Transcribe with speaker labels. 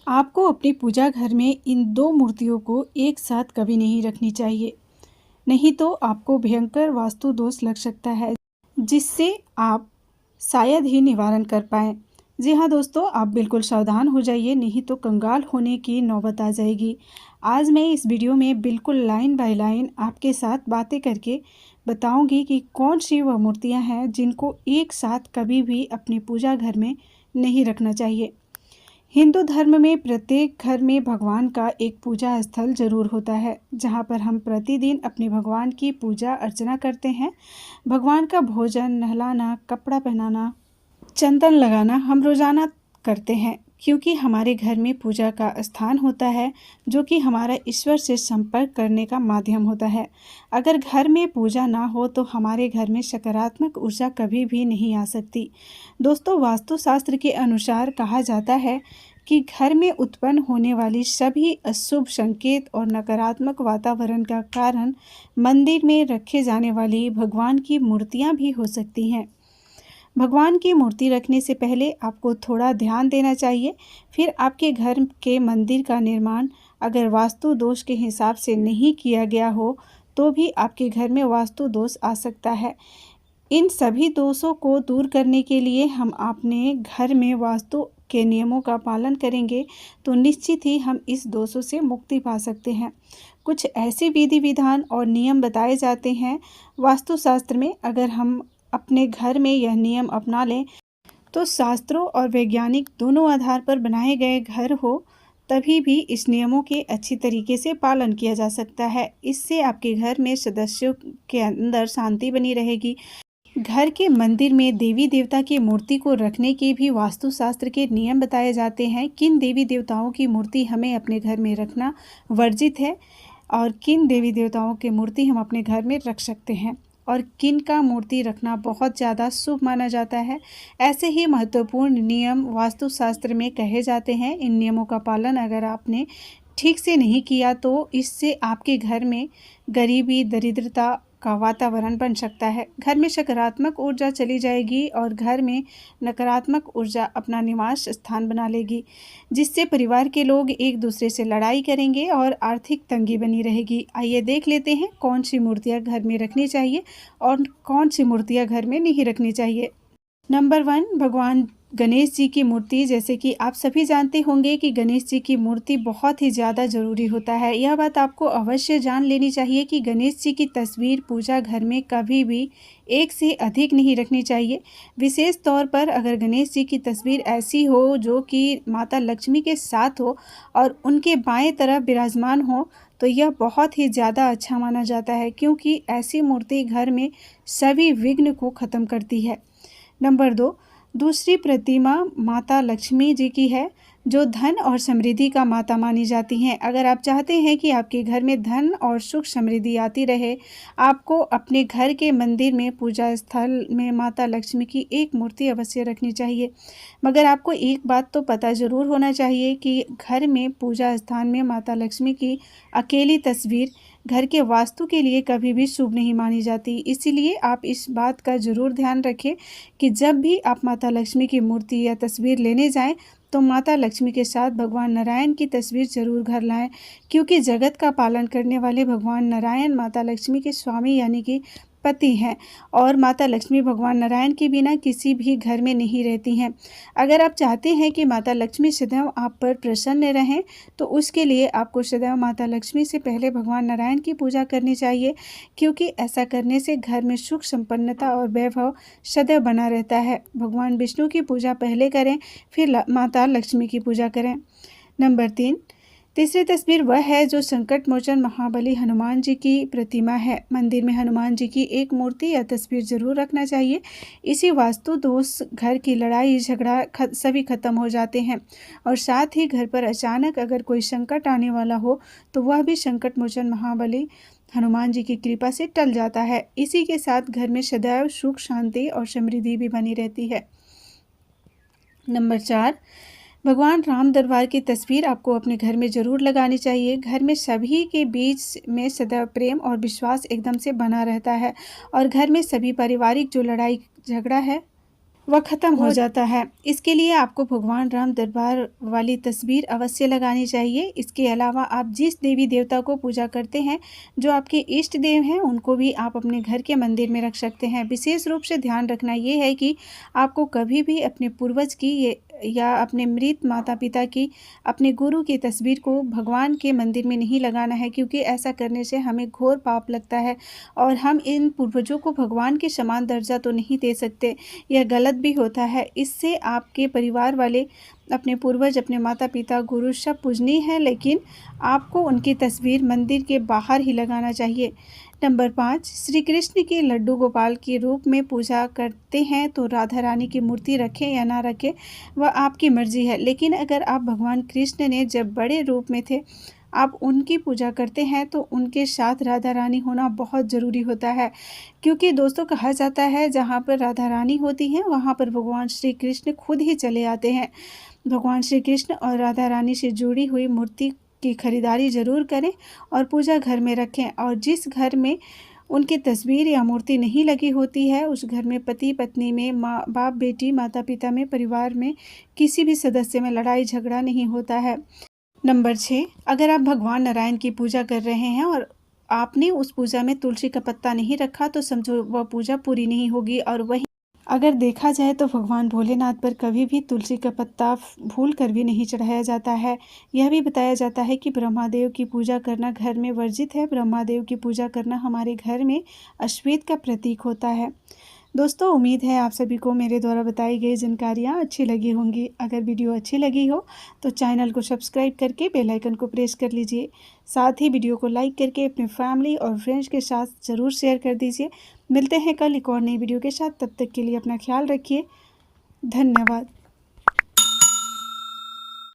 Speaker 1: आपको अपनी पूजा घर में इन दो मूर्तियों को एक साथ कभी नहीं रखनी चाहिए, नहीं तो आपको भयंकर वास्तु दोष लग सकता है, जिससे आप शायद ही निवारण कर पाएँ। जी हाँ दोस्तों, आप बिल्कुल सावधान हो जाइए, नहीं तो कंगाल होने की नौबत आ जाएगी। आज मैं इस वीडियो में बिल्कुल लाइन बाय लाइन आपके साथ बातें करके बताऊंगी कि कौन सी वह मूर्तियां हैं जिनको एक साथ कभी भी अपनी पूजा घर में नहीं रखना चाहिए। हिंदू धर्म में प्रत्येक घर में भगवान का एक पूजा स्थल जरूर होता है, जहाँ पर हम प्रतिदिन अपने भगवान की पूजा अर्चना करते हैं। भगवान का भोजन, नहलाना, कपड़ा पहनाना, चंदन लगाना हम रोजाना करते हैं, क्योंकि हमारे घर में पूजा का स्थान होता है, जो कि हमारा ईश्वर से संपर्क करने का माध्यम होता है। अगर घर में पूजा ना हो तो हमारे घर में सकारात्मक ऊर्जा कभी भी नहीं आ सकती। दोस्तों, वास्तुशास्त्र के अनुसार कहा जाता है कि घर में उत्पन्न होने वाली सभी अशुभ संकेत और नकारात्मक वातावरण का कारण मंदिर में रखे जाने वाली भगवान की मूर्तियां भी हो सकती हैं। भगवान की मूर्ति रखने से पहले आपको थोड़ा ध्यान देना चाहिए। फिर आपके घर के मंदिर का निर्माण अगर वास्तु दोष के हिसाब से नहीं किया गया हो तो भी आपके घर में वास्तु दोष आ सकता है। इन सभी दोषों को दूर करने के लिए हम अपने घर में वास्तु के नियमों का पालन करेंगे तो निश्चित ही हम इस दोषों से मुक्ति पा सकते हैं। कुछ ऐसे विधि विधान और नियम बताए जाते हैं वास्तुशास्त्र में। अगर हम अपने घर में यह नियम अपना लें तो शास्त्रों और वैज्ञानिक दोनों आधार पर बनाए गए घर हो, तभी भी इस नियमों के अच्छी तरीके से पालन किया जा सकता है। इससे आपके घर में सदस्यों के अंदर शांति बनी रहेगी। घर के मंदिर में देवी देवता की मूर्ति को रखने के भी वास्तुशास्त्र के नियम बताए जाते हैं। किन देवी देवताओं की मूर्ति हमें अपने घर में रखना वर्जित है और किन देवी देवताओं की मूर्ति हम अपने घर में रख सकते हैं और किन का मूर्ति रखना बहुत ज़्यादा शुभ माना जाता है। ऐसे ही महत्वपूर्ण नियम वास्तुशास्त्र में कहे जाते हैं। इन नियमों का पालन अगर आपने ठीक से नहीं किया तो इससे आपके घर में गरीबी, दरिद्रता का वातावरण बन सकता है। घर में सकारात्मक ऊर्जा चली जाएगी और घर में नकारात्मक ऊर्जा अपना निवास स्थान बना लेगी, जिससे परिवार के लोग एक दूसरे से लड़ाई करेंगे और आर्थिक तंगी बनी रहेगी। आइए देख लेते हैं कौन सी मूर्तियां घर में रखनी चाहिए और कौन सी मूर्तियां घर में नहीं रखनी चाहिए। नंबर 1, भगवान गणेश जी की मूर्ति। जैसे कि आप सभी जानते होंगे कि गणेश जी की मूर्ति बहुत ही ज़्यादा ज़रूरी होता है। यह बात आपको अवश्य जान लेनी चाहिए कि गणेश जी की तस्वीर पूजा घर में कभी भी एक से अधिक नहीं रखनी चाहिए। विशेष तौर पर अगर गणेश जी की तस्वीर ऐसी हो जो कि माता लक्ष्मी के साथ हो और उनके बाएं तरफ विराजमान हो तो यह बहुत ही ज़्यादा अच्छा माना जाता है, क्योंकि ऐसी मूर्ति घर में सभी विघ्न को ख़त्म करती है। नंबर 2, दूसरी प्रतिमा माता लक्ष्मी जी की है, जो धन और समृद्धि का माता मानी जाती हैं। अगर आप चाहते हैं कि आपके घर में धन और सुख समृद्धि आती रहे, आपको अपने घर के मंदिर में पूजा स्थल में माता लक्ष्मी की एक मूर्ति अवश्य रखनी चाहिए। मगर आपको एक बात तो पता ज़रूर होना चाहिए कि घर में पूजा स्थान में माता लक्ष्मी की अकेली तस्वीर घर के वास्तु के लिए कभी भी शुभ नहीं मानी जाती। इसीलिए आप इस बात का ज़रूर ध्यान रखें कि जब भी आप माता लक्ष्मी की मूर्ति या तस्वीर लेने जाएं तो माता लक्ष्मी के साथ भगवान नारायण की तस्वीर जरूर घर लाएं, क्योंकि जगत का पालन करने वाले भगवान नारायण माता लक्ष्मी के स्वामी यानी कि पति हैं और माता लक्ष्मी भगवान नारायण के बिना किसी भी घर में नहीं रहती हैं। अगर आप चाहते हैं कि माता लक्ष्मी सदैव आप पर प्रसन्न रहें तो उसके लिए आपको सदैव माता लक्ष्मी से पहले भगवान नारायण की पूजा करनी चाहिए, क्योंकि ऐसा करने से घर में सुख संपन्नता और वैभव सदैव बना रहता है। भगवान विष्णु की पूजा पहले करें, फिर माता लक्ष्मी की पूजा करें। नंबर 3, तीसरी तस्वीर वह है जो संकट मोचन महाबली हनुमान जी की प्रतिमा है। मंदिर में हनुमान जी की एक मूर्ति या तस्वीर जरूर रखना चाहिए। इसी वास्तु दोष घर की लड़ाई झगड़ा सभी खत्म हो जाते हैं और साथ ही घर पर अचानक अगर कोई संकट आने वाला हो तो वह भी संकट मोचन महाबली हनुमान जी की कृपा से टल जाता है। इसी के साथ घर में सदैव सुख, शांति और समृद्धि भी बनी रहती है। नंबर 4, भगवान राम दरबार की तस्वीर आपको अपने घर में ज़रूर लगानी चाहिए। घर में सभी के बीच में सदैव प्रेम और विश्वास एकदम से बना रहता है और घर में सभी पारिवारिक जो लड़ाई झगड़ा है वह ख़त्म हो जाता है। इसके लिए आपको भगवान राम दरबार वाली तस्वीर अवश्य लगानी चाहिए। इसके अलावा आप जिस देवी देवता को पूजा करते हैं, जो आपके इष्ट देव हैं, उनको भी आप अपने घर के मंदिर में रख सकते हैं। विशेष रूप से ध्यान रखना ये है कि आपको कभी भी अपने पूर्वज की या अपने मृत माता पिता की, अपने गुरु की तस्वीर को भगवान के मंदिर में नहीं लगाना है, क्योंकि ऐसा करने से हमें घोर पाप लगता है और हम इन पूर्वजों को भगवान के समान दर्जा तो नहीं दे सकते। यह गलत भी होता है। इससे आपके परिवार वाले अपने पूर्वज, अपने माता पिता, गुरु सब पूजनीय हैं, लेकिन आपको उनकी तस्वीर मंदिर के बाहर ही लगाना चाहिए। नंबर 5, श्री कृष्ण के लड्डू गोपाल के रूप में पूजा करते हैं तो राधा रानी की मूर्ति रखें या ना रखें, वह आपकी मर्जी है। लेकिन अगर आप भगवान कृष्ण ने जब बड़े रूप में थे, आप उनकी पूजा करते हैं तो उनके साथ राधा रानी होना बहुत ज़रूरी होता है, क्योंकि दोस्तों कहा जाता है जहाँ पर राधा रानी होती हैं वहाँ पर भगवान श्री कृष्ण खुद ही चले आते हैं। भगवान श्री कृष्ण और राधा रानी से जुड़ी हुई मूर्ति की खरीदारी ज़रूर करें और पूजा घर में रखें। और जिस घर में उनकी तस्वीर या मूर्ति नहीं लगी होती है, उस घर में पति पत्नी में, माँ बाप बेटी, माता पिता में, परिवार में किसी भी सदस्य में लड़ाई झगड़ा नहीं होता है। नंबर 6, अगर आप भगवान नारायण की पूजा कर रहे हैं और आपने उस पूजा में तुलसी का पत्ता नहीं रखा, तो समझो वह पूजा पूरी नहीं होगी। और वही अगर देखा जाए तो भगवान भोलेनाथ पर कभी भी तुलसी का पत्ता भूल कर भी नहीं चढ़ाया जाता है। यह भी बताया जाता है कि ब्रह्मादेव की पूजा करना घर में वर्जित है। ब्रह्मादेव की पूजा करना हमारे घर में अश्वेत का प्रतीक होता है। दोस्तों, उम्मीद है आप सभी को मेरे द्वारा बताई गई जानकारियाँ अच्छी लगी होंगी। अगर वीडियो अच्छी लगी हो तो चैनल को सब्सक्राइब करके बेल आइकन को प्रेस कर लीजिए। साथ ही वीडियो को लाइक करके अपने फैमिली और फ्रेंड्स के साथ ज़रूर शेयर कर दीजिए। मिलते हैं कल एक और नई वीडियो के साथ। तब तक के लिए अपना ख्याल रखिए। धन्यवाद।